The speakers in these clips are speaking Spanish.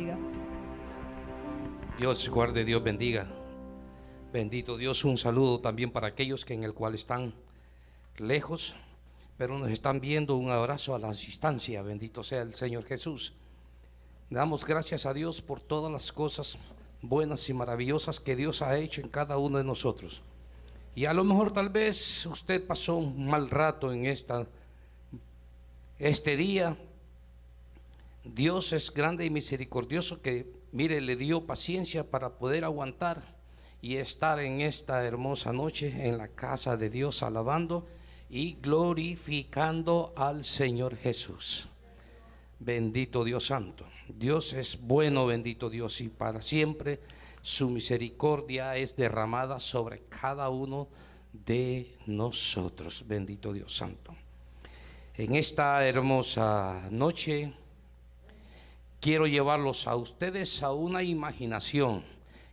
bendiga. Dios guarde, Dios bendiga. Bendito Dios, un saludo también para aquellos que en el cual están lejos, pero nos están viendo. Un abrazo a la distancia. Bendito sea el Señor Jesús. Damos gracias a Dios por todas las cosas buenas y maravillosas que Dios ha hecho en cada uno de nosotros. Y a lo mejor tal vez usted pasó un mal rato en este día. Dios es grande y misericordioso, que mire, le dio paciencia para poder aguantar y estar en esta hermosa noche en la casa de Dios, alabando y glorificando al Señor Jesús. Bendito Dios santo. Dios es bueno, bendito Dios, y para siempre su misericordia es derramada sobre cada uno de nosotros. Bendito Dios santo. En esta hermosa noche quiero llevarlos a ustedes a una imaginación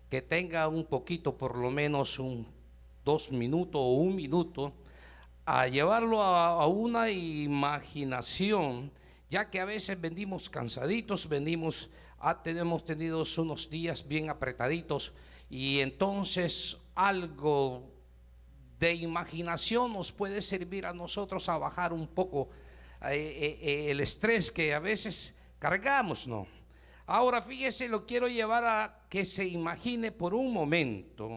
que tenga un poquito, por lo menos 2 minutos o 1 minuto, a llevarlo a una imaginación, ya que a veces venimos cansaditos, tenemos tenido unos días bien apretaditos, y entonces algo de imaginación nos puede servir a nosotros a bajar un poco el estrés que a veces cargamos, ¿no? Ahora fíjese, lo quiero llevar a que se imagine por un momento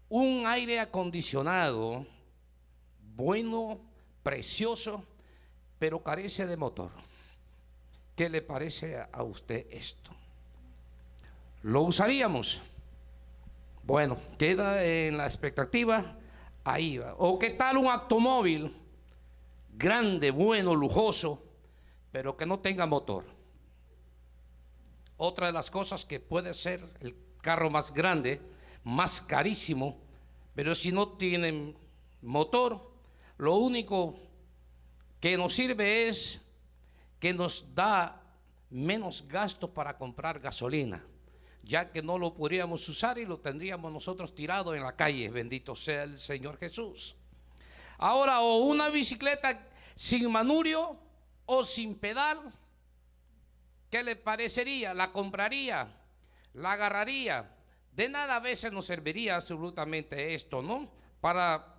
un aire acondicionado bueno, precioso, pero carece de motor. ¿Qué le parece a usted esto? ¿Lo usaríamos? Bueno, queda en la expectativa, ahí va. ¿O qué tal un automóvil grande, bueno, lujoso, pero que no tenga motor? Otra de las cosas que puede ser el carro más grande, más carísimo, pero si no tiene motor, lo único que nos sirve es que nos da menos gasto para comprar gasolina, ya que no lo podríamos usar y lo tendríamos nosotros tirado en la calle. Bendito sea el Señor Jesús. Ahora, o una bicicleta sin manubrio o sin pedal, ¿qué le parecería? ¿La compraría? ¿La agarraría? De nada a veces nos serviría absolutamente esto, ¿no? Para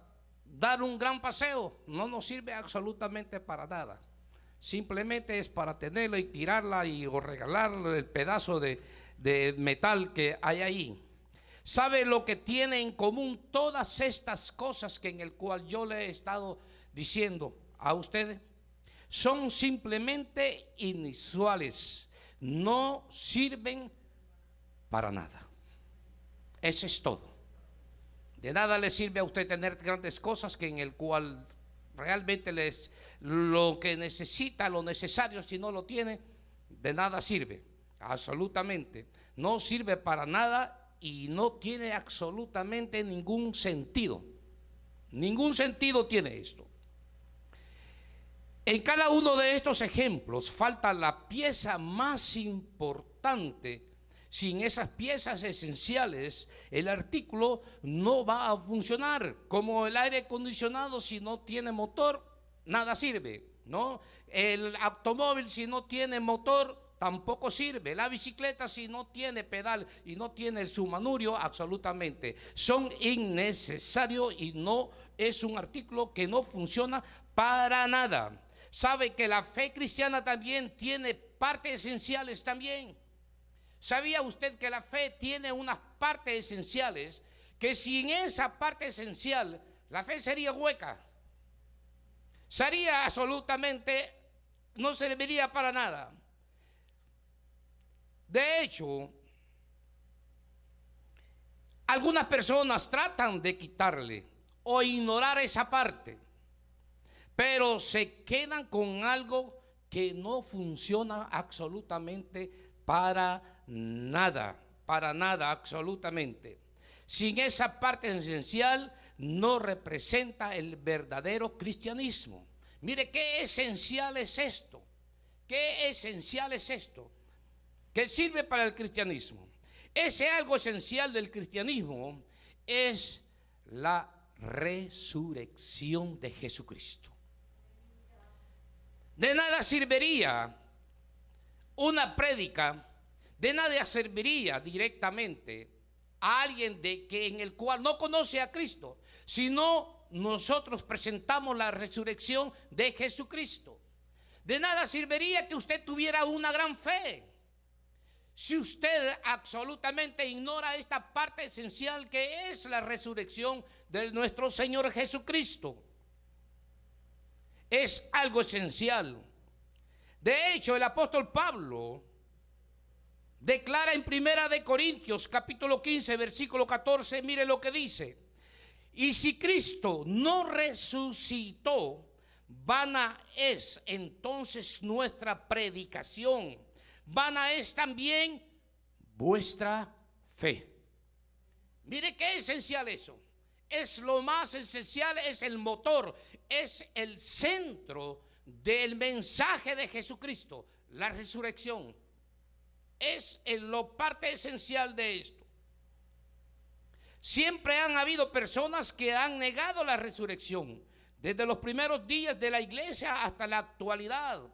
dar un gran paseo, no nos sirve absolutamente para nada. Simplemente es para tenerla y tirarla o regalarle el pedazo de metal que hay ahí. ¿Sabe lo que tiene en común todas estas cosas que en el cual yo le he estado diciendo a ustedes? Son simplemente inusuales, no sirven para nada. Eso es todo. De nada le sirve a usted tener grandes cosas que en el cual realmente lo que necesita, lo necesario, si no lo tiene, de nada sirve. Absolutamente. No sirve para nada y no tiene absolutamente ningún sentido. Ningún sentido tiene esto. En cada uno de estos ejemplos falta la pieza más importante. Sin esas piezas esenciales, el artículo no va a funcionar. Como el aire acondicionado, si no tiene motor, nada sirve, ¿no? El automóvil, si no tiene motor, tampoco sirve. La bicicleta, si no tiene pedal y no tiene su manubrio, absolutamente son innecesarios y no es un artículo que no funciona para nada. ¿Sabe que la fe cristiana también tiene partes esenciales también? ¿Sabía usted que la fe tiene unas partes esenciales que sin esa parte esencial la fe sería hueca? Sería absolutamente, no serviría para nada. De hecho, algunas personas tratan de quitarle o ignorar esa parte, pero se quedan con algo que no funciona absolutamente para nada, absolutamente. Sin esa parte esencial no representa el verdadero cristianismo. Mire, qué esencial es esto, qué esencial es esto, que sirve para el cristianismo. Ese algo esencial del cristianismo es la resurrección de Jesucristo. De nada serviría una prédica De nada serviría directamente a alguien en el cual no conoce a Cristo, sino nosotros presentamos la resurrección de Jesucristo. De nada serviría que usted tuviera una gran fe si usted absolutamente ignora esta parte esencial que es la resurrección de nuestro Señor Jesucristo. Es algo esencial. De hecho, el apóstol Pablo declara en Primera de Corintios capítulo 15 versículo 14, mire lo que dice: y si Cristo no resucitó, vana es entonces nuestra predicación, vana es también vuestra fe. Mire qué esencial eso. Es lo más esencial, es el motor, es el centro del mensaje de Jesucristo, la resurrección. Es lo parte esencial de esto. Siempre han habido personas que han negado la resurrección, desde los primeros días de la iglesia hasta la actualidad.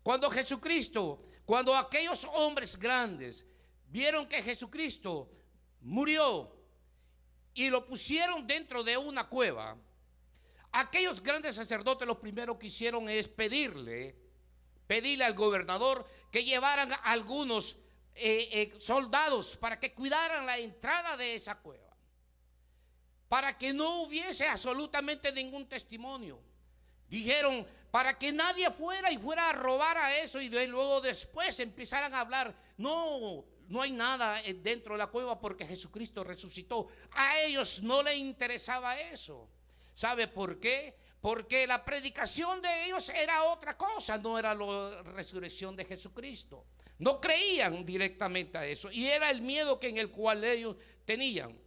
Cuando aquellos hombres grandes vieron que Jesucristo murió y lo pusieron dentro de una cueva, aquellos grandes sacerdotes lo primero que hicieron es pedirle al gobernador que llevaran a algunos soldados para que cuidaran la entrada de esa cueva, para que no hubiese absolutamente ningún testimonio. Dijeron, para que nadie fuera a robar a eso y luego después empezaran a hablar, no hay nada dentro de la cueva porque Jesucristo resucitó. A ellos no les interesaba eso. ¿Sabe por qué? Porque la predicación de ellos era otra cosa, no era la resurrección de Jesucristo. No creían directamente a eso y era el miedo en el cual ellos tenían.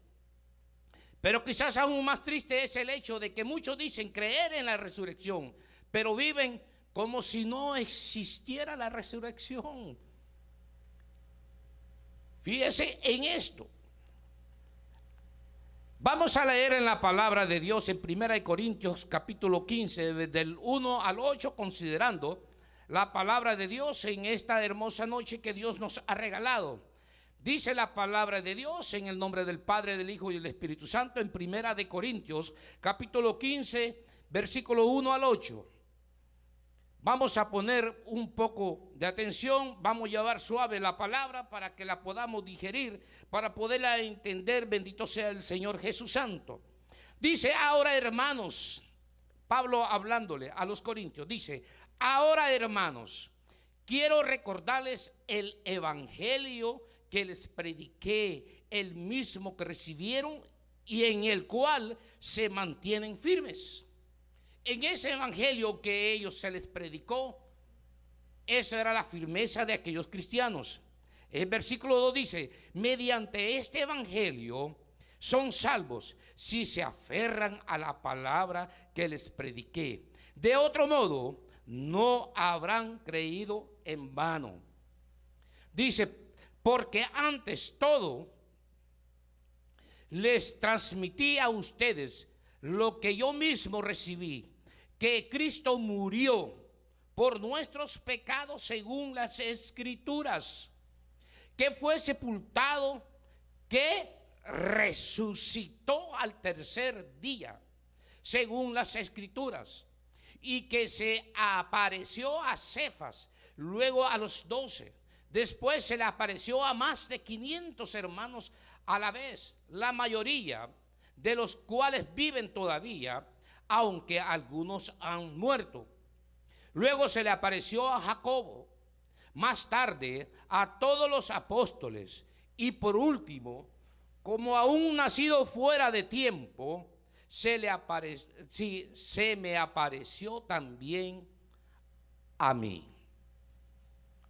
Pero quizás aún más triste es el hecho de que muchos dicen creer en la resurrección, pero viven como si no existiera la resurrección. Fíjese en esto. Vamos a leer en la palabra de Dios en 1 Corintios capítulo 15, del 1 al 8, considerando la palabra de Dios en esta hermosa noche que Dios nos ha regalado. Dice la palabra de Dios en el nombre del Padre, del Hijo y del Espíritu Santo en 1 Corintios capítulo 15, versículo 1 al 8. Vamos a poner un poco de atención, vamos a llevar suave la palabra para que la podamos digerir, para poderla entender. Bendito sea el Señor Jesús Santo. Dice, ahora hermanos, Pablo hablándole a los corintios, dice, ahora hermanos, quiero recordarles el evangelio que les prediqué, el mismo que recibieron y en el cual se mantienen firmes. En ese evangelio que ellos se les predicó, esa era la firmeza de aquellos cristianos. El versículo 2 dice, mediante este evangelio son salvos si se aferran a la palabra que les prediqué. De otro modo, no habrán creído en vano. Dice, porque antes todo les transmití a ustedes lo que yo mismo recibí, que Cristo murió por nuestros pecados según las Escrituras, que fue sepultado, que resucitó al tercer día según las Escrituras, y que se apareció a Cefas, luego a los 12. Después se le apareció a más de 500 hermanos a la vez, la mayoría de los cuales viven todavía, aunque algunos han muerto. Luego se le apareció a Jacobo, más tarde a todos los apóstoles, y por último, como aún nacido fuera de tiempo, se me apareció también a mí.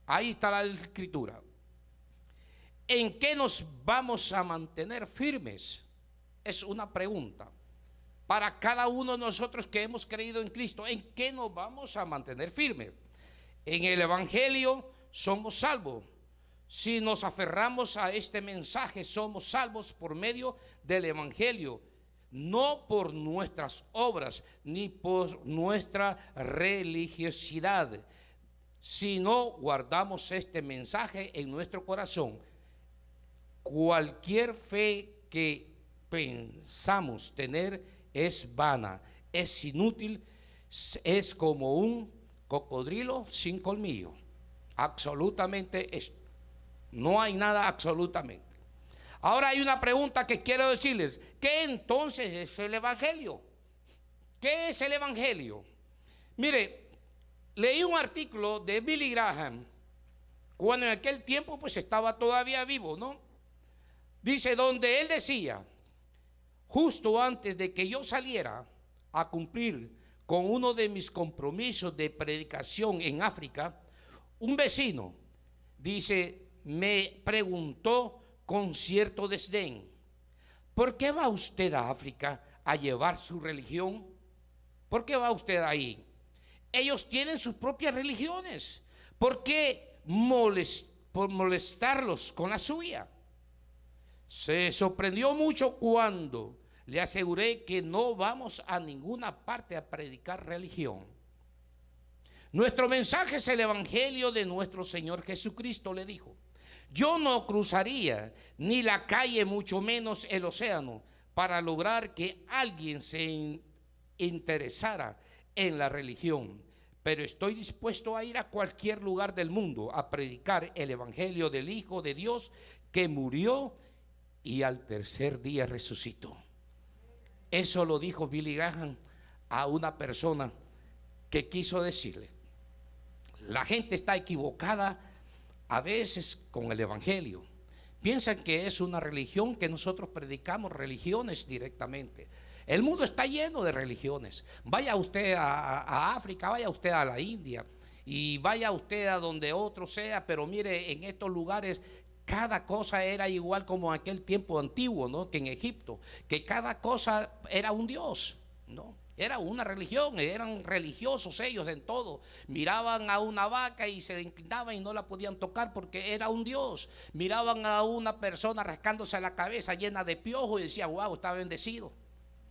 Ahí está la escritura. ¿En qué nos vamos a mantener firmes? Es una pregunta para cada uno de nosotros que hemos creído en Cristo. ¿En qué nos vamos a mantener firmes? En el evangelio somos salvos. Si nos aferramos a este mensaje, somos salvos por medio del evangelio, no por nuestras obras ni por nuestra religiosidad. si no guardamos este mensaje en nuestro corazón. Cualquier fe que pensamos tener es vana, es inútil, es como un cocodrilo sin colmillo. Absolutamente esto. No hay nada absolutamente. Ahora hay una pregunta que quiero decirles. ¿Qué entonces es el Evangelio? ¿Qué es el Evangelio? Mire, leí un artículo de Billy Graham, cuando en aquel tiempo pues estaba todavía vivo, ¿no? Dice, donde él decía, justo antes de que yo saliera a cumplir con uno de mis compromisos de predicación en África, un vecino, dice, me preguntó con cierto desdén, ¿por qué va usted a África a llevar su religión? ¿Por qué va usted ahí? Ellos tienen sus propias religiones. ¿Por qué molestarlos con la suya? Se sorprendió mucho cuando le aseguré que no vamos a ninguna parte a predicar religión. Nuestro mensaje es el Evangelio de nuestro Señor Jesucristo, le dijo. Yo no cruzaría ni la calle, mucho menos el océano, para lograr que alguien se interesara en la religión. Pero estoy dispuesto a ir a cualquier lugar del mundo a predicar el Evangelio del Hijo de Dios que murió y al tercer día resucitó. Eso lo dijo Billy Graham a una persona que quiso decirle, la gente está equivocada a veces con el Evangelio. Piensan que es una religión que nosotros predicamos, religiones directamente. El mundo está lleno de religiones. Vaya usted a África, vaya usted a la India y vaya usted a donde otro sea, pero mire, en estos lugares cada cosa era igual como en aquel tiempo antiguo, ¿no? Que en Egipto, que cada cosa era un dios, ¿no? Era una religión, eran religiosos ellos en todo. Miraban a una vaca y se inclinaban y no la podían tocar porque era un dios. Miraban a una persona rascándose la cabeza llena de piojo y decían, wow, está bendecido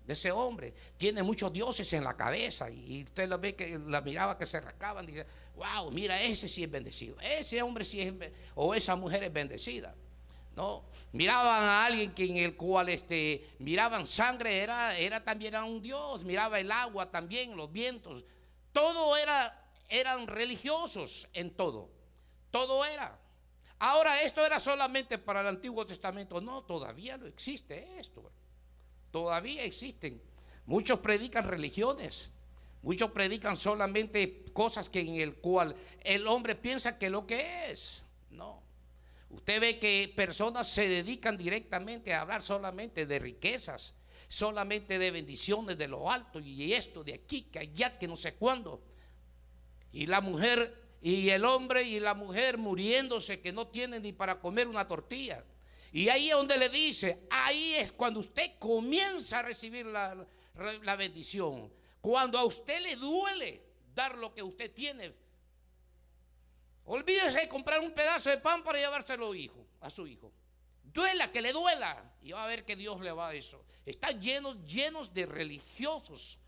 de ese hombre. Tiene muchos dioses en la cabeza. Y usted lo ve que la miraba que se rascaban y dice, wow, mira, ese sí es bendecido. Ese hombre sí es, o esa mujer es bendecida. No, miraban a alguien que en el cual miraban sangre, era también a un dios. Miraba el agua también, los vientos. Todo eran religiosos en todo. Todo era. Ahora esto era solamente para el Antiguo Testamento. No, todavía no existe esto. Todavía existen. Muchos predican religiones. Muchos predican solamente cosas que en el cual el hombre piensa que lo que es. No. Usted ve que personas se dedican directamente a hablar solamente de riquezas, solamente de bendiciones de lo alto y esto, de aquí, que allá, que no sé cuándo. Y la mujer y el hombre y la mujer muriéndose que no tienen ni para comer una tortilla. Y ahí es donde le dice, ahí es cuando usted comienza a recibir la bendición. Cuando a usted le duele dar lo que usted tiene. Olvídese de comprar un pedazo de pan para llevárselo a su hijo. Duela, que le duela. Y va a ver que Dios le va a eso. Están llenos de religiosos.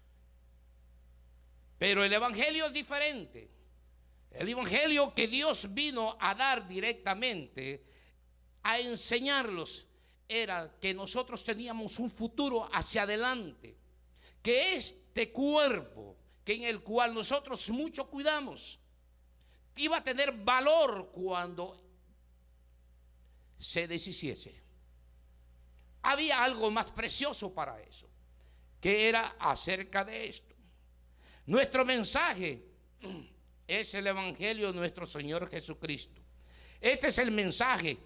Pero el Evangelio es diferente. El Evangelio que Dios vino a dar directamente, a enseñarlos, era que nosotros teníamos un futuro hacia adelante. Que este cuerpo, que en el cual nosotros mucho cuidamos, iba a tener valor cuando se deshiciese. Había algo más precioso para eso, que era acerca de esto. Nuestro mensaje es el Evangelio de nuestro Señor Jesucristo. Este es el mensaje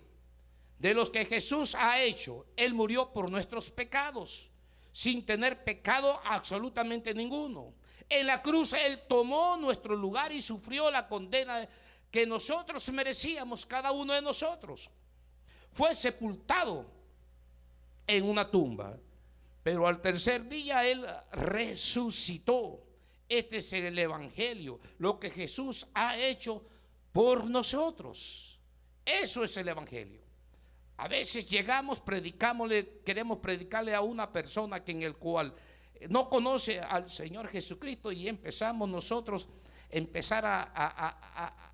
de los que Jesús ha hecho. Él murió por nuestros pecados, sin tener pecado absolutamente ninguno. En la cruz Él tomó nuestro lugar y sufrió la condena que nosotros merecíamos, cada uno de nosotros. Fue sepultado en una tumba, pero al tercer día Él resucitó. Este es el Evangelio, lo que Jesús ha hecho por nosotros. Eso es el Evangelio. A veces llegamos, queremos predicarle a una persona que en el cual no conoce al Señor Jesucristo y empezamos nosotros empezar a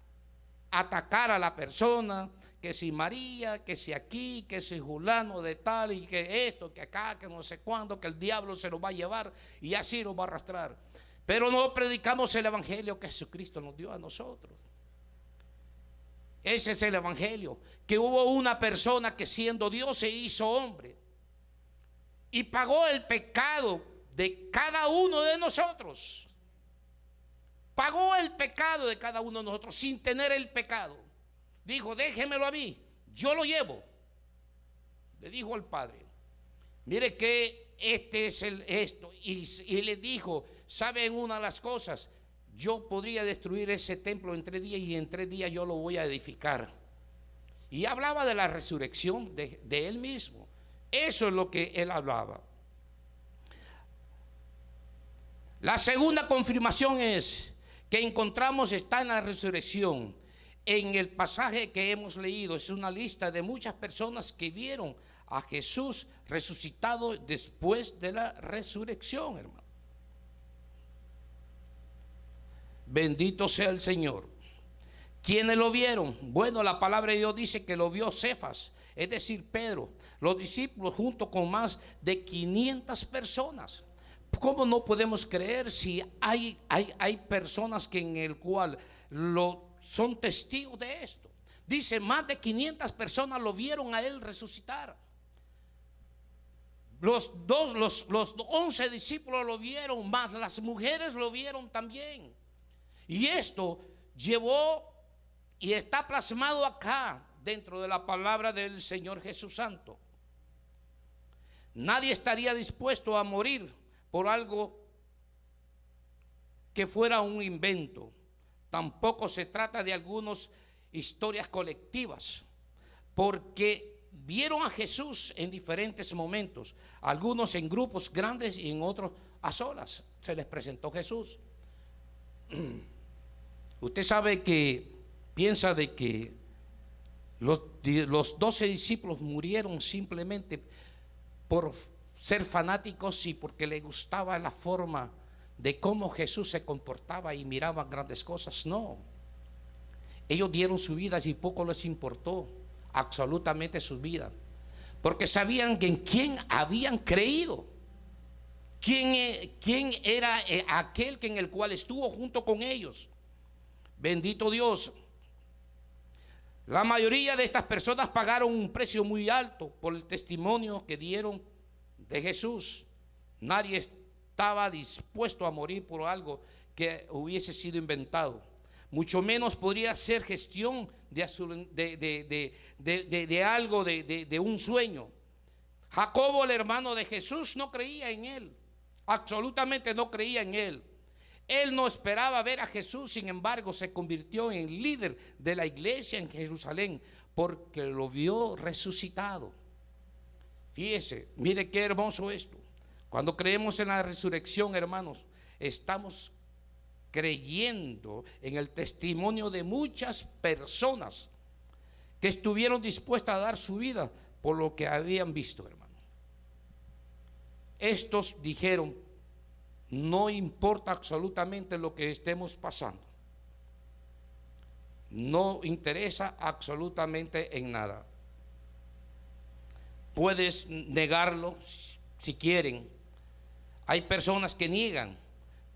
atacar a la persona, que si María, que si aquí, que si fulano de tal, y que esto, que acá, que no sé cuándo, que el diablo se lo va a llevar y así lo va a arrastrar. Pero no predicamos el evangelio que Jesucristo nos dio a nosotros. Ese es el evangelio, que hubo una persona que siendo Dios se hizo hombre y pagó el pecado de cada uno de nosotros. Pagó el pecado de cada uno de nosotros sin tener el pecado. Dijo, déjemelo a mí, yo lo llevo. Le dijo al Padre, mire que este es esto. Y le dijo, ¿saben una de las cosas? Yo podría destruir ese templo en 3 días y en 3 días yo lo voy a edificar. Y hablaba de la resurrección de él mismo. Eso es lo que él hablaba. La segunda confirmación es que encontramos está en la resurrección. En el pasaje que hemos leído es una lista de muchas personas que vieron a Jesús resucitado después de la resurrección, hermano. Bendito sea el Señor. ¿Quiénes lo vieron? Bueno, la palabra de Dios dice que lo vio Cefas, es decir, Pedro, los discípulos junto con más de 500 personas. ¿Cómo no podemos creer si hay personas que en el cual son testigos de esto? Dice, más de 500 personas lo vieron a él resucitar. Los 11 discípulos lo vieron, más las mujeres lo vieron también. Y esto llevó y está plasmado acá dentro de la palabra del Señor Jesús Santo. Nadie estaría dispuesto a morir por algo que fuera un invento. Tampoco se trata de algunas historias colectivas, porque vieron a Jesús en diferentes momentos, algunos en grupos grandes y en otros a solas. Se les presentó Jesús. Usted sabe que piensa de que los 12 discípulos murieron simplemente por ser fanáticos y porque les gustaba la forma de cómo Jesús se comportaba y miraban grandes cosas. No, ellos dieron su vida y poco les importó absolutamente su vida, porque sabían que en quién habían creído, quién era aquel que en el cual estuvo junto con ellos. Bendito Dios. La mayoría de estas personas pagaron un precio muy alto por el testimonio que dieron de Jesús. Nadie estaba dispuesto a morir por algo que hubiese sido inventado. Mucho menos podría ser gestión de algo, de un sueño. Jacobo, el hermano de Jesús, no creía en él. Absolutamente no creía en él. Él no esperaba ver a Jesús, sin embargo, se convirtió en líder de la iglesia en Jerusalén porque lo vio resucitado. Fíjese, mire qué hermoso esto. Cuando creemos en la resurrección, hermanos, estamos creyendo en el testimonio de muchas personas que estuvieron dispuestas a dar su vida por lo que habían visto, hermano. Estos dijeron, no importa absolutamente lo que estemos pasando, no interesa absolutamente en nada. Puedes negarlo si quieren. Hay personas que niegan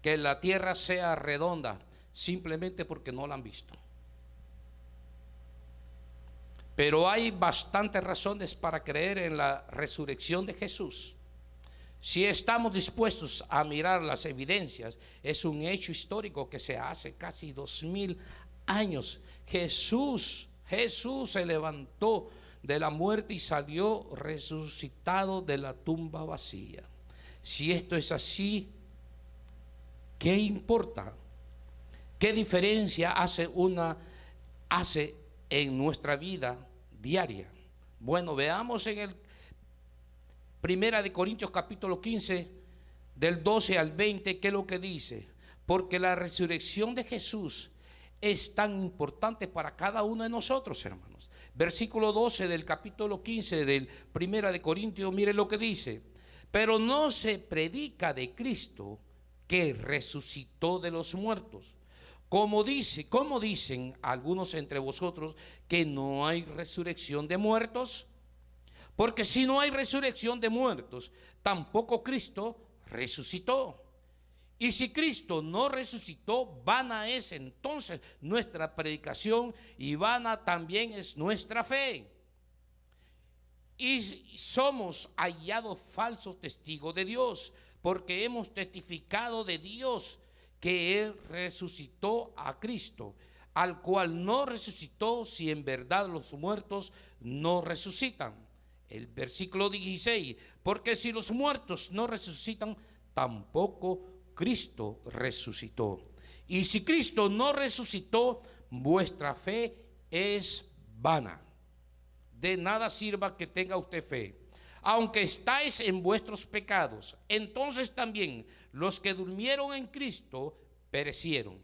que la tierra sea redonda simplemente porque no la han visto. Pero hay bastantes razones para creer en la resurrección de Jesús. Si estamos dispuestos a mirar las evidencias, es un hecho histórico que se hace casi 2000 años. Jesús se levantó de la muerte y salió resucitado de la tumba vacía. Si esto es así, ¿qué importa? ¿Qué diferencia hace en nuestra vida diaria? Bueno, veamos en el Primera de Corintios capítulo 15 del 12 al 20, ¿qué es lo que dice? Porque la resurrección de Jesús es tan importante para cada uno de nosotros, hermanos. Versículo 12 del capítulo 15 del Primera de Corintios, mire lo que dice. Pero no se predica de Cristo que resucitó de los muertos, ¿Cómo dicen algunos entre vosotros que no hay resurrección de muertos? Porque si no hay resurrección de muertos, tampoco Cristo resucitó. Y si Cristo no resucitó, vana es entonces nuestra predicación y vana también es nuestra fe. Y somos hallados falsos testigos de Dios, porque hemos testificado de Dios que Él resucitó a Cristo, al cual no resucitó si en verdad los muertos no resucitan. El versículo 16, porque si los muertos no resucitan, tampoco Cristo resucitó. Y si Cristo no resucitó, vuestra fe es vana. De nada sirva que tenga usted fe. Aunque estáis en vuestros pecados, entonces también los que durmieron en Cristo perecieron.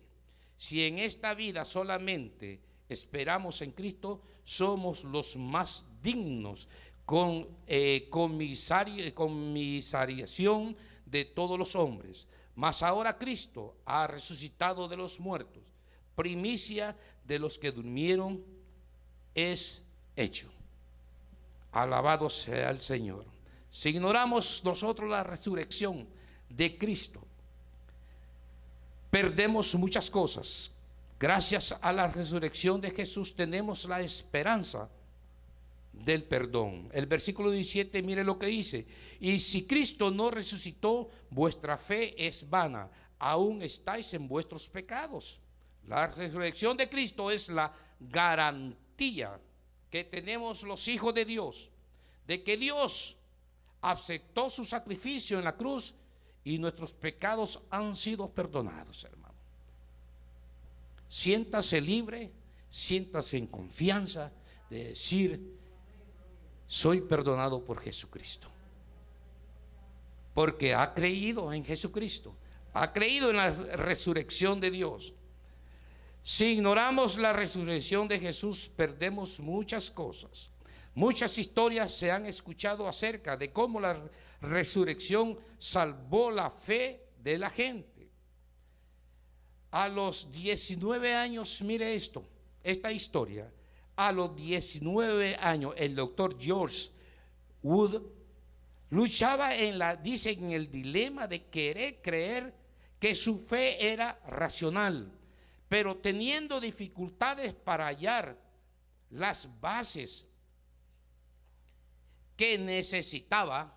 Si en esta vida solamente esperamos en Cristo, somos los más dignos con comisariación de todos los hombres. Mas ahora Cristo ha resucitado de los muertos, primicia de los que durmieron es hecho. Alabado sea el Señor. Si ignoramos nosotros la resurrección de Cristo, perdemos muchas cosas. Gracias a la resurrección de Jesús tenemos la esperanza del perdón. El versículo 17, mire lo que dice: y si Cristo no resucitó, vuestra fe es vana, aún estáis en vuestros pecados. La resurrección de Cristo es la garantía que tenemos los hijos de Dios, de que Dios aceptó su sacrificio en la cruz y nuestros pecados han sido perdonados, hermano. Siéntase libre, siéntase en confianza de decir: soy perdonado por Jesucristo, porque ha creído en Jesucristo, ha creído en la resurrección de Dios. Si ignoramos la resurrección de Jesús, perdemos muchas cosas. Muchas historias se han escuchado acerca de cómo la resurrección salvó la fe de la gente. A los 19 años, mire esta historia. A los 19 años, el doctor George Wood luchaba dice, en el dilema de querer creer que su fe era racional, pero teniendo dificultades para hallar las bases que necesitaba.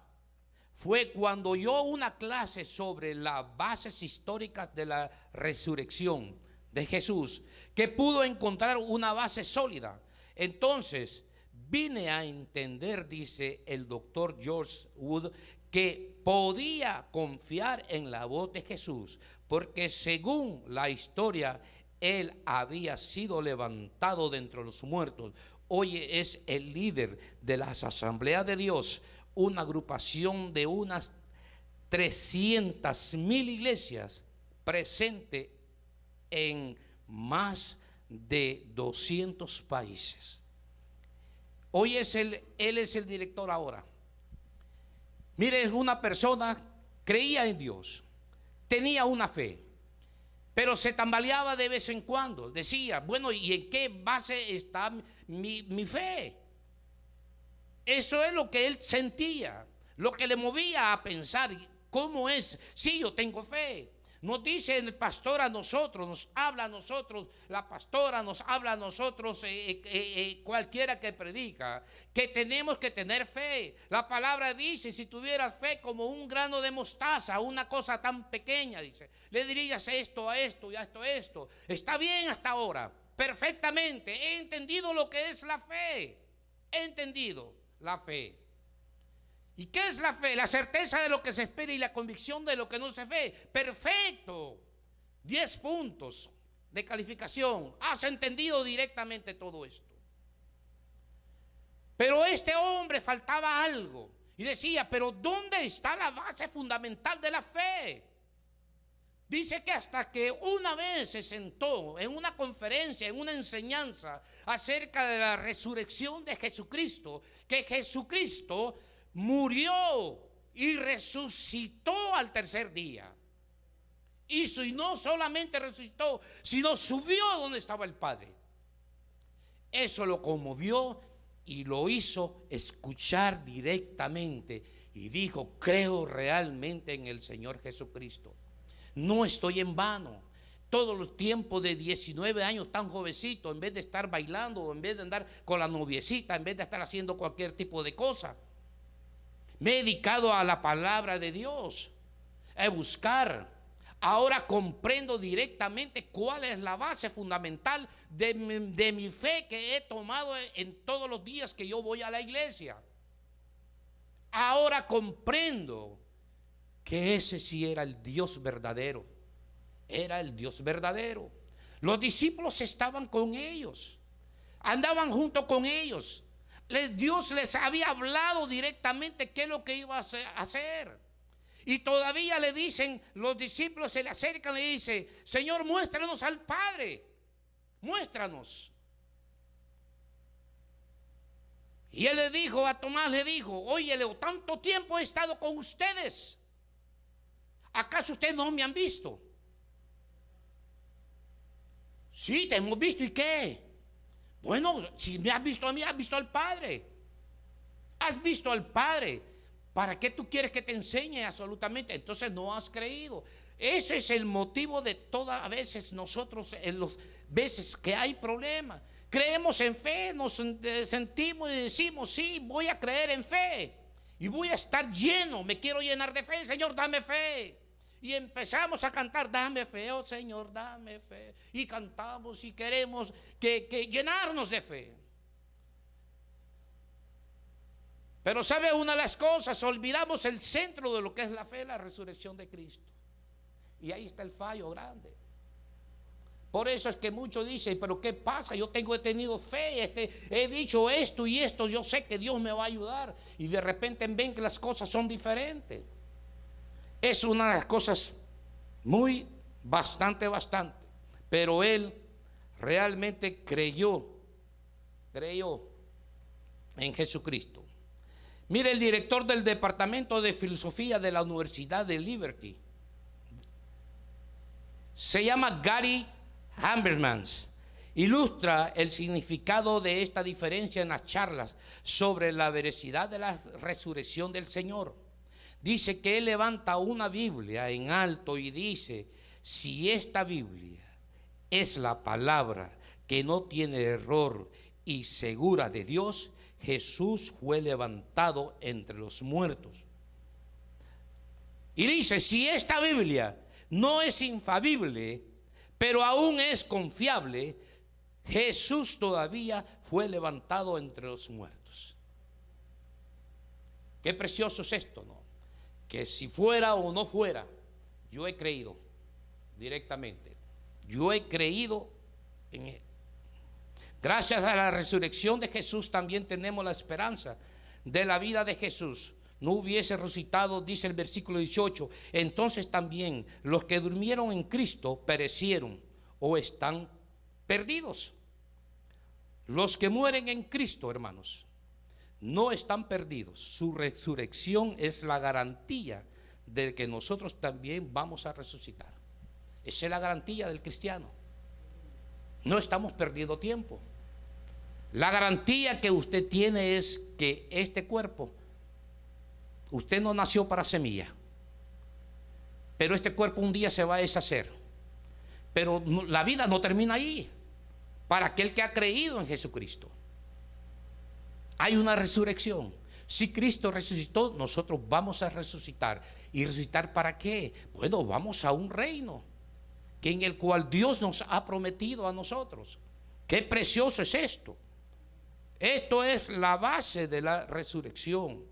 Fue cuando oyó una clase sobre las bases históricas de la resurrección de Jesús que pudo encontrar una base sólida. Entonces vine a entender, dice el doctor George Wood, que podía confiar en la voz de Jesús, porque según la historia, Él había sido levantado de entre los muertos. Hoy es el líder de las Asambleas de Dios, una agrupación de unas 300,000 iglesias presente en más de 200 países. Hoy él es el director ahora. Mire, es una persona, creía en Dios, tenía una fe, pero se tambaleaba de vez en cuando. Decía: bueno, ¿y en qué base está mi fe? Eso es lo que él sentía, lo que le movía a pensar: ¿cómo es? Sí, yo tengo fe. Nos dice el pastor a nosotros, nos habla a nosotros, la pastora nos habla a nosotros, cualquiera que predica, que tenemos que tener fe. La palabra dice: si tuvieras fe como un grano de mostaza, una cosa tan pequeña, dice, le dirías esto a esto y a esto. Está bien hasta ahora, perfectamente, he entendido lo que es la fe, he entendido la fe. ¿Y qué es la fe? La certeza de lo que se espera y la convicción de lo que no se ve. Perfecto. 10 puntos de calificación. Has entendido directamente todo esto. Pero este hombre faltaba algo. Y decía: pero ¿dónde está la base fundamental de la fe? Dice que hasta que una vez se sentó en una conferencia, en una enseñanza acerca de la resurrección de Jesucristo, que Jesucristo murió y resucitó al tercer día. hizo, y no solamente resucitó, sino subió a donde estaba el Padre. Eso lo conmovió y lo hizo escuchar directamente, y dijo: creo realmente en el Señor Jesucristo. No estoy en vano. Todo el tiempo de 19 años tan jovencito, en vez de estar bailando, en vez de andar con la noviecita, en vez de estar haciendo cualquier tipo de cosa, me he dedicado a la palabra de Dios, a buscar. Ahora comprendo directamente cuál es la base fundamental de mi fe que he tomado en todos los días que yo voy a la iglesia. Ahora comprendo que ese sí era el Dios verdadero. Era el Dios verdadero. Los discípulos estaban con ellos, andaban junto con ellos. Dios les había hablado directamente qué es lo que iba a hacer. Y todavía le dicen, los discípulos se le acercan y le dicen: Señor, muéstranos al Padre, muéstranos. Y él le dijo a Tomás, le dijo: oye, Leo, tanto tiempo he estado con ustedes, ¿acaso ustedes no me han visto? Sí, te hemos visto, ¿y qué? Bueno, si me has visto a mí, has visto al Padre. Has visto al Padre. ¿Para qué tú quieres que te enseñe absolutamente? Entonces no has creído. Ese es el motivo de todas veces nosotros, en las veces que hay problemas. Creemos en fe, nos sentimos y decimos: sí, voy a creer en fe y voy a estar lleno, me quiero llenar de fe, Señor, dame fe. Y empezamos a cantar: dame fe, oh Señor, dame fe. Y cantamos y queremos que llenarnos de fe. Pero ¿sabe una de las cosas? Olvidamos el centro de lo que es la fe, la resurrección de Cristo. Y ahí está el fallo grande. Por eso es que muchos dicen: pero ¿qué pasa? Yo he tenido fe, he dicho esto y esto, yo sé que Dios me va a ayudar. Y de repente ven que las cosas son diferentes. Es una de las cosas bastante. Pero él realmente creyó en Jesucristo. Mire, el director del departamento de filosofía de la Universidad de Liberty se llama Gary Habermas. Ilustra el significado de esta diferencia en las charlas sobre la veracidad de la resurrección del Señor. Dice que él levanta una Biblia en alto y dice: si esta Biblia es la palabra que no tiene error y segura de Dios, Jesús fue levantado entre los muertos. Y dice: si esta Biblia no es infalible, pero aún es confiable, Jesús todavía fue levantado entre los muertos. Qué precioso es esto, ¿no? Que si fuera o no fuera, yo he creído directamente. Yo he creído en él. Gracias a la resurrección de Jesús también tenemos la esperanza de la vida de Jesús. No hubiese resucitado, dice el versículo 18, entonces también los que durmieron en Cristo perecieron o están perdidos. Los que mueren en Cristo, hermanos, no están perdidos. Su resurrección es la garantía de que nosotros también vamos a resucitar. Esa es la garantía del cristiano. No estamos perdiendo tiempo. La garantía que usted tiene es que este cuerpo, usted no nació para semilla, pero este cuerpo un día se va a deshacer. Pero la vida no termina ahí. Para aquel que ha creído en Jesucristo, hay una resurrección. Si Cristo resucitó, nosotros vamos a resucitar. ¿Y resucitar para qué? Bueno, vamos a un reino en el cual Dios nos ha prometido a nosotros. Qué precioso es esto. Esto es la base de la resurrección.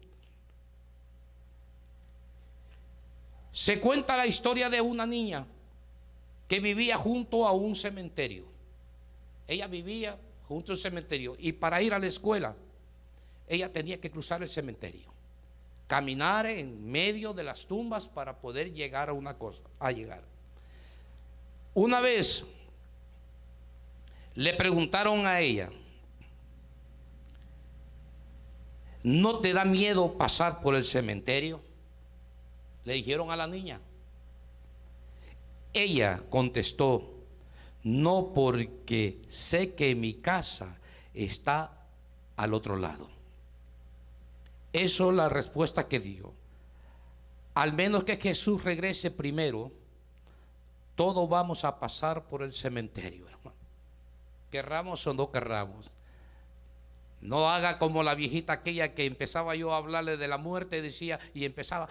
Se cuenta la historia de una niña que vivía junto a un cementerio. Ella vivía junto a un cementerio y para ir a la escuela ella tenía que cruzar el cementerio, caminar en medio de las tumbas para poder llegar a llegar. Una vez le preguntaron a ella: ¿no te da miedo pasar por el cementerio? Le dijeron a la niña. Ella contestó: no, porque sé que mi casa está al otro lado. Eso es la respuesta que dio. Al menos que Jesús regrese primero, todos vamos a pasar por el cementerio, hermano. Querramos o no querramos. No haga como la viejita aquella que empezaba yo a hablarle de la muerte, decía, y empezaba: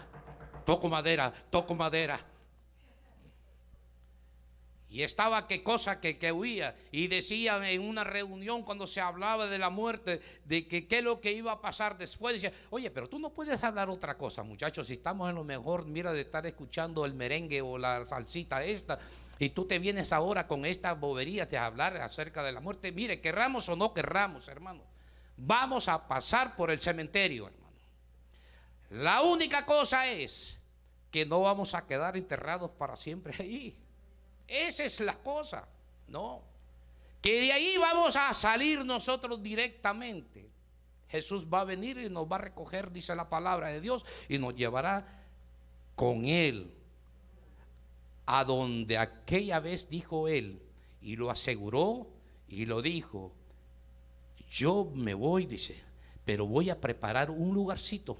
toco madera, toco madera. Y estaba qué cosa que huía. Y decía en una reunión cuando se hablaba de la muerte, de que qué es lo que iba a pasar después. Decía: oye, pero tú no puedes hablar otra cosa, muchachos. Si estamos en lo mejor, mira, de estar escuchando el merengue o la salsita esta, y tú te vienes ahora con estas boberías de hablar acerca de la muerte. Mire, querramos o no querramos, hermano, vamos a pasar por el cementerio, hermano. La única cosa es que no vamos a quedar enterrados para siempre ahí. Esa es la cosa, no. Que de ahí vamos a salir nosotros directamente. Jesús va a venir y nos va a recoger, dice la palabra de Dios, y nos llevará con Él a donde aquella vez dijo Él, y lo aseguró y lo dijo: yo me voy, dice, pero voy a preparar un lugarcito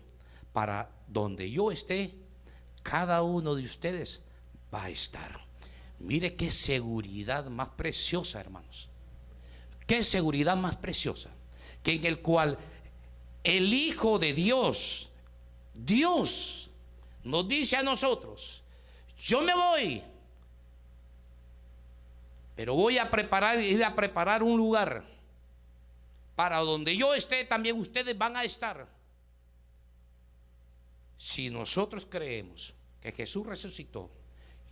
para donde yo esté, cada uno de ustedes va a estar. Mire qué seguridad más preciosa, hermanos. Qué seguridad más preciosa, que en el cual el Hijo de Dios, Dios, nos dice a nosotros: yo me voy, pero voy a ir a preparar un lugar para donde yo esté, también ustedes van a estar. Si nosotros creemos que Jesús resucitó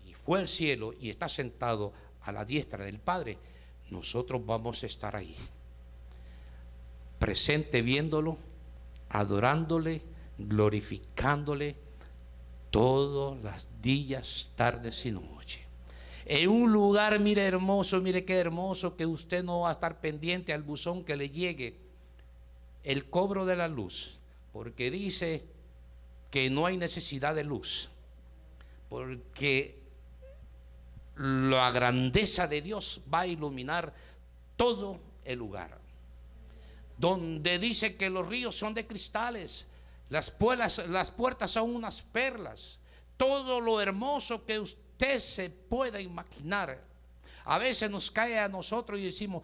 y fue al cielo y está sentado a la diestra del Padre, nosotros vamos a estar ahí, presente, viéndolo, adorándole, glorificándole todas las días, tardes y noches. En un lugar, mire hermoso, mire qué hermoso, que usted no va a estar pendiente al buzón que le llegue el cobro de la luz, porque dice que no hay necesidad de luz, porque la grandeza de Dios va a iluminar todo el lugar. Donde dice que los ríos son de cristales, las puertas son unas perlas, todo lo hermoso que usted se pueda imaginar. A veces nos cae a nosotros y decimos: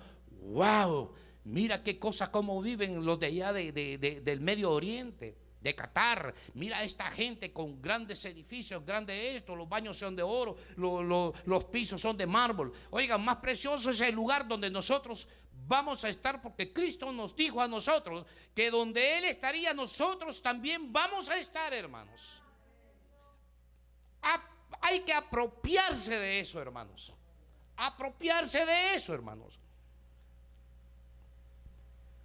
wow, mira qué cosa, cómo viven los de allá del Medio Oriente, de Qatar. Mira esta gente con grandes edificios, grandes esto, los baños son de oro, los pisos son de mármol. Oigan, más precioso es el lugar donde nosotros vamos a estar, porque Cristo nos dijo a nosotros que donde Él estaría, nosotros también vamos a estar, hermanos. Hay que apropiarse de eso, hermanos. Apropiarse de eso, hermanos.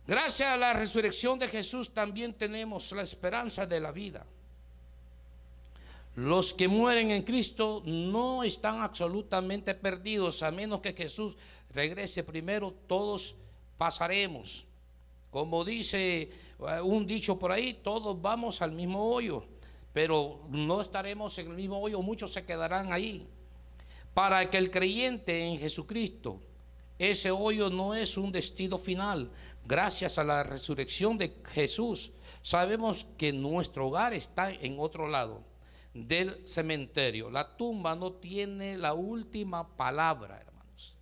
Gracias a la resurrección de Jesús también tenemos la esperanza de la vida. Los que mueren en Cristo no están absolutamente perdidos, a menos que Jesús regrese primero. Todos pasaremos. Como dice un dicho por ahí, todos vamos al mismo hoyo, pero no estaremos en el mismo hoyo, muchos se quedarán ahí. Para que el creyente en Jesucristo, ese hoyo no es un destino final. Gracias a la resurrección de Jesús, sabemos que nuestro hogar está en otro lado del cementerio. La tumba no tiene la última palabra, hermanos.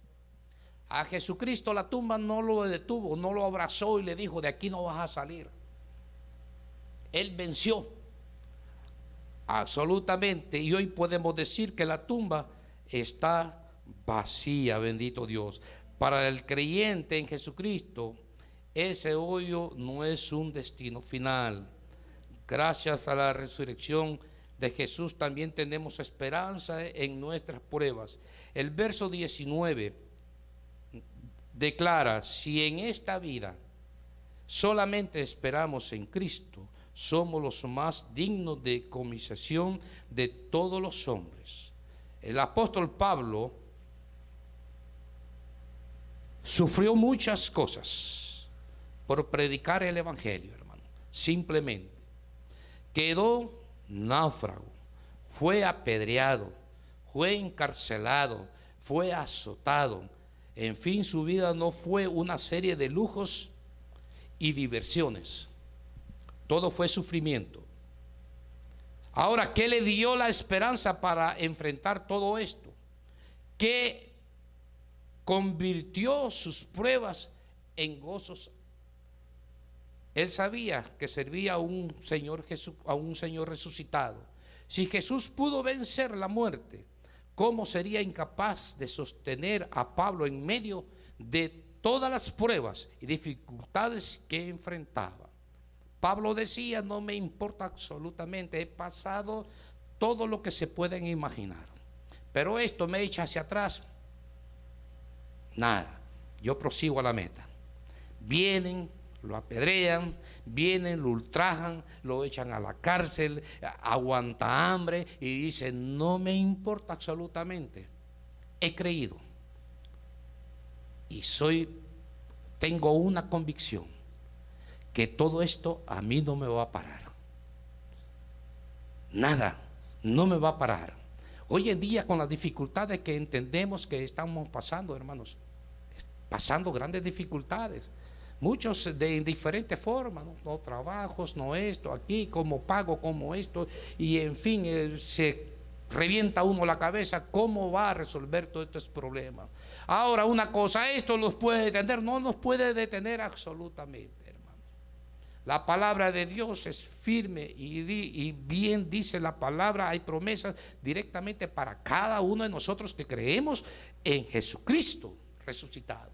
A Jesucristo la tumba no lo detuvo, no lo abrazó y le dijo: de aquí no vas a salir. Él venció absolutamente, y hoy podemos decir que la tumba está vacía, bendito Dios. Para el creyente en Jesucristo, ese hoyo no es un destino final. Gracias a la resurrección de Jesús también tenemos esperanza en nuestras pruebas. El verso 19 declara: si en esta vida solamente esperamos en Cristo, somos los más dignos de conmiseración de todos los hombres. El apóstol Pablo sufrió muchas cosas por predicar el evangelio, hermano. Simplemente quedó náufrago, fue apedreado, fue encarcelado, fue azotado. En fin, su vida no fue una serie de lujos y diversiones. Todo fue sufrimiento. Ahora, ¿qué le dio la esperanza para enfrentar todo esto? ¿Qué convirtió sus pruebas en gozos? Él sabía que servía a un Señor resucitado. Si Jesús pudo vencer la muerte, ¿cómo sería incapaz de sostener a Pablo en medio de todas las pruebas y dificultades que enfrentaba? Pablo decía: no me importa absolutamente, he pasado todo lo que se pueden imaginar, pero esto me echa hacia atrás. Nada, yo prosigo a la meta. Vienen, lo apedrean, vienen, lo ultrajan, lo echan a la cárcel, aguanta hambre y dice: no me importa absolutamente, he creído y tengo una convicción que todo esto a mí no me va a parar. Nada, no me va a parar. Hoy en día, con las dificultades que entendemos que estamos pasando, hermanos, pasando grandes dificultades, muchos de diferentes formas, no trabajos, no esto, aquí, como pago, como esto, y en fin, se revienta uno la cabeza, ¿cómo va a resolver todos estos problemas? Ahora, una cosa, esto los puede detener, no nos puede detener absolutamente. La palabra de Dios es firme y bien dice la palabra. Hay promesas directamente para cada uno de nosotros que creemos en Jesucristo resucitado.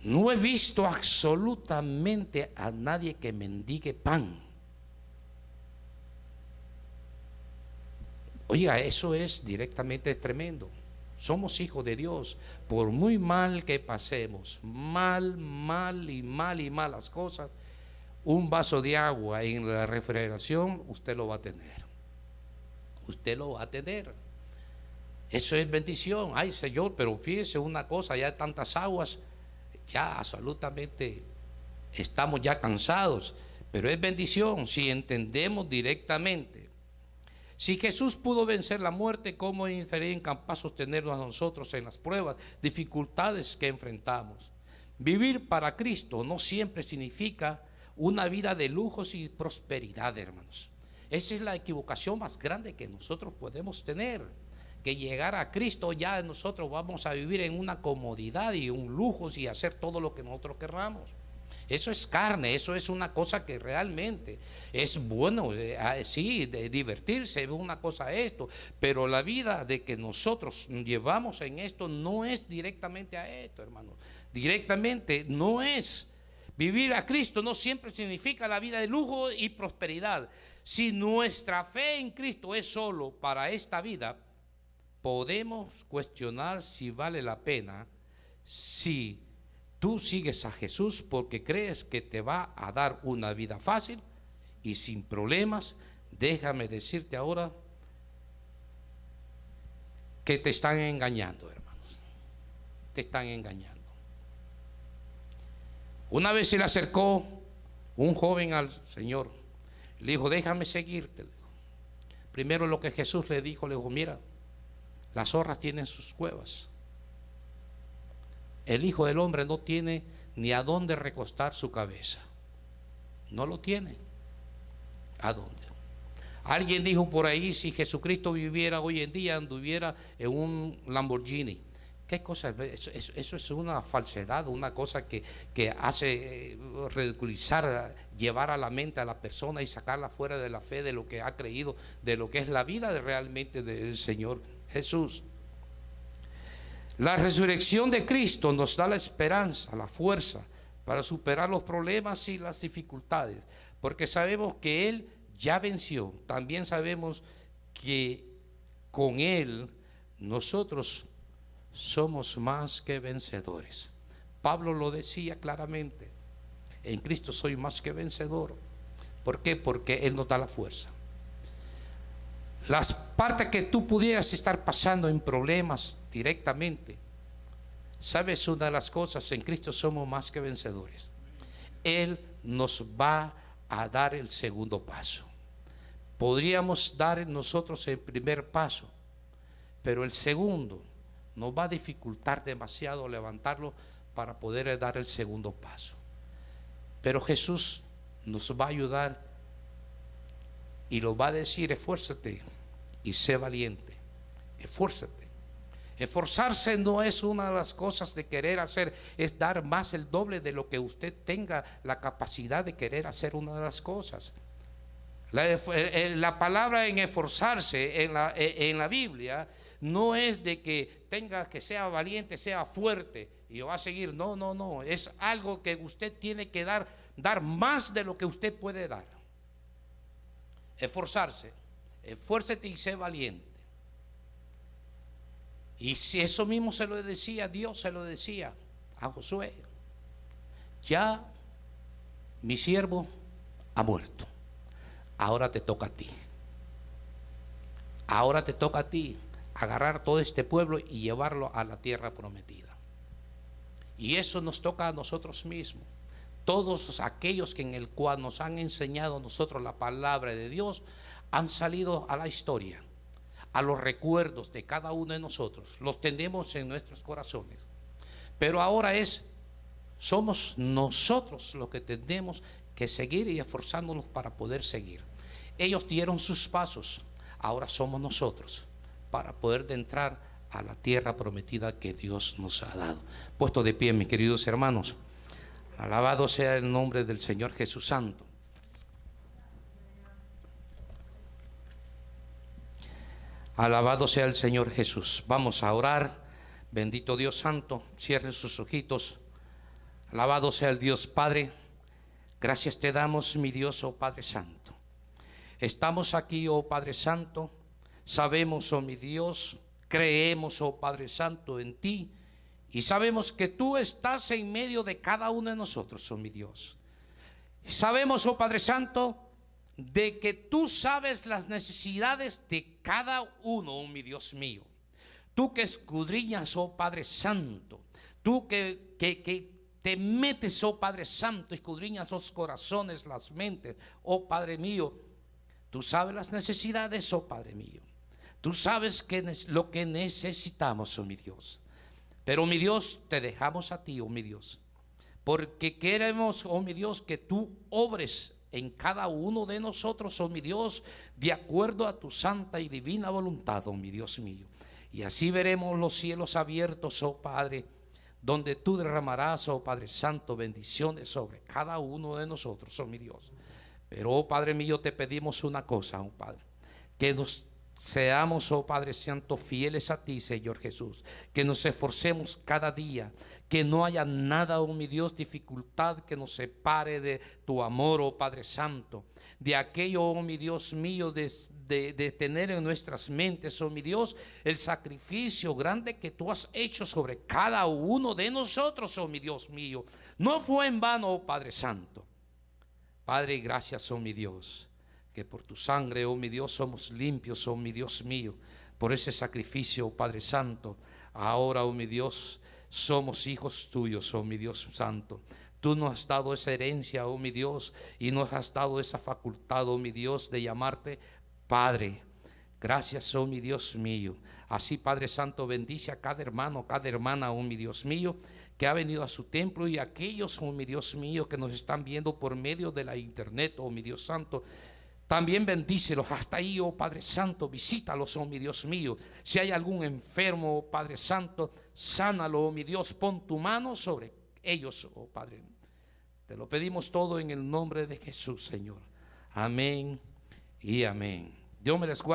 No he visto absolutamente a nadie que mendigue pan. Oiga, eso es directamente tremendo. Somos hijos de Dios. Por muy mal que pasemos, mal las cosas, un vaso de agua en la refrigeración, usted lo va a tener. Usted lo va a tener. Eso es bendición. Ay, Señor, pero fíjese una cosa, ya hay tantas aguas, ya absolutamente estamos ya cansados. Pero es bendición si entendemos directamente. Si Jesús pudo vencer la muerte, ¿cómo sería incapaz de sostenernos a nosotros en las pruebas, dificultades que enfrentamos? Vivir para Cristo no siempre significa una vida de lujos y prosperidad, hermanos. Esa es la equivocación más grande que nosotros podemos tener. Que llegar a Cristo ya nosotros vamos a vivir en una comodidad y un lujo y hacer todo lo que nosotros querramos. Eso es carne, eso es una cosa que realmente es bueno, sí, de divertirse, es una cosa esto, pero la vida de que nosotros llevamos en esto no es directamente a esto, hermanos. Directamente no es. Vivir a Cristo no siempre significa la vida de lujo y prosperidad. Si nuestra fe en Cristo es solo para esta vida, podemos cuestionar si vale la pena si tú sigues a Jesús porque crees que te va a dar una vida fácil y sin problemas. Déjame decirte ahora que te están engañando, hermanos. Te están engañando. Una vez se le acercó un joven al Señor. Le dijo: déjame seguirte. Primero lo que Jesús le dijo, mira, las zorras tienen sus cuevas. El Hijo del Hombre no tiene ni a dónde recostar su cabeza. No lo tiene. ¿A dónde? Alguien dijo por ahí: si Jesucristo viviera hoy en día, anduviera en un Lamborghini. ¿Qué cosa es? Eso es una falsedad, una cosa que hace ridiculizar, llevar a la mente a la persona y sacarla fuera de la fe, de lo que ha creído, de lo que es la vida realmente del Señor Jesús. La resurrección de Cristo nos da la esperanza, la fuerza para superar los problemas y las dificultades, porque sabemos que Él ya venció. También sabemos que con Él nosotros somos más que vencedores. Pablo lo decía claramente: en Cristo soy más que vencedor. ¿Por qué? Porque Él nos da la fuerza. Las partes que tú pudieras estar pasando en problemas directamente, ¿sabes una de las cosas? En Cristo somos más que vencedores. Él nos va a dar el segundo paso. podríamos dar nosotros el primer paso, pero el segundo nos va a dificultar demasiado levantarlo para poder dar el segundo paso. Pero Jesús nos va a ayudar y lo va a decir: esfuérzate y sé valiente, esfuérzate. Esforzarse no es una de las cosas de querer hacer, es dar más el doble de lo que usted tenga la capacidad de querer hacer una de las cosas. La palabra en esforzarse en la Biblia no es de que tenga que sea valiente, sea fuerte y va a seguir. No, no, no. Es algo que usted tiene que dar más de lo que usted puede dar. Esforzarse. Esfuérzate y sé valiente. Y si eso mismo se lo decía Dios, se lo decía a Josué: ya mi siervo ha muerto. Ahora te toca a ti. Ahora te toca a ti agarrar todo este pueblo y llevarlo a la tierra prometida. Y eso nos toca a nosotros mismos. Todos aquellos que en el cual nos han enseñado a nosotros la palabra de Dios han salido a la historia, a los recuerdos de cada uno de nosotros. Los tenemos en nuestros corazones. Pero ahora somos nosotros los que tenemos que seguir y esforzándonos para poder seguir. Ellos dieron sus pasos, ahora somos nosotros para poder entrar a la tierra prometida que Dios nos ha dado. Puesto de pie, mis queridos hermanos, alabado sea el nombre del Señor Jesús Santo. Alabado sea el Señor Jesús. Vamos a orar. Bendito Dios Santo, cierre sus ojitos. Alabado sea el Dios Padre. Gracias te damos, mi Dios, oh Padre Santo. Estamos aquí, oh Padre Santo. Sabemos, oh mi Dios, creemos, oh Padre Santo, en ti. Y sabemos que tú estás en medio de cada uno de nosotros, oh mi Dios. Sabemos, oh Padre Santo, de que tú sabes las necesidades de cada uno, oh mi Dios mío. Tú que escudriñas, oh Padre Santo. Tú que te metes, oh Padre Santo, escudriñas los corazones, las mentes, oh Padre mío. Tú sabes las necesidades, oh Padre mío. Tú sabes lo que necesitamos, oh mi Dios. Pero, mi Dios, te dejamos a ti, oh mi Dios, porque queremos, oh mi Dios, que tú obres en cada uno de nosotros, oh mi Dios, de acuerdo a tu santa y divina voluntad, oh mi Dios mío. Y así veremos los cielos abiertos, oh Padre, donde tú derramarás, oh Padre Santo, bendiciones sobre cada uno de nosotros, oh mi Dios. Pero, oh Padre mío, te pedimos una cosa, oh Padre, que nos seamos, oh Padre Santo, fieles a ti, Señor Jesús, que nos esforcemos cada día, que no haya nada, oh mi Dios, dificultad que nos separe de tu amor, oh Padre Santo, de aquello, oh mi Dios mío, de tener en nuestras mentes, oh mi Dios, el sacrificio grande que tú has hecho sobre cada uno de nosotros, oh mi Dios mío. No fue en vano, oh Padre Santo. Padre, gracias, oh mi Dios, que por tu sangre, oh mi Dios, somos limpios, oh mi Dios mío, por ese sacrificio, oh Padre Santo. Ahora, oh mi Dios, somos hijos tuyos, oh mi Dios Santo. Tú nos has dado esa herencia, oh mi Dios, y nos has dado esa facultad, oh mi Dios, de llamarte Padre. Gracias, oh mi Dios mío. Así, Padre Santo, bendice a cada hermano, cada hermana, oh mi Dios mío, que ha venido a su templo, y a aquellos, oh mi Dios mío, que nos están viendo por medio de la internet, oh mi Dios Santo. También bendícelos hasta ahí, oh Padre Santo, visítalos, oh mi Dios mío. Si hay algún enfermo, oh Padre Santo, sánalo, oh mi Dios, pon tu mano sobre ellos, oh Padre. Te lo pedimos todo en el nombre de Jesús, Señor. Amén y amén. Dios me les guarde.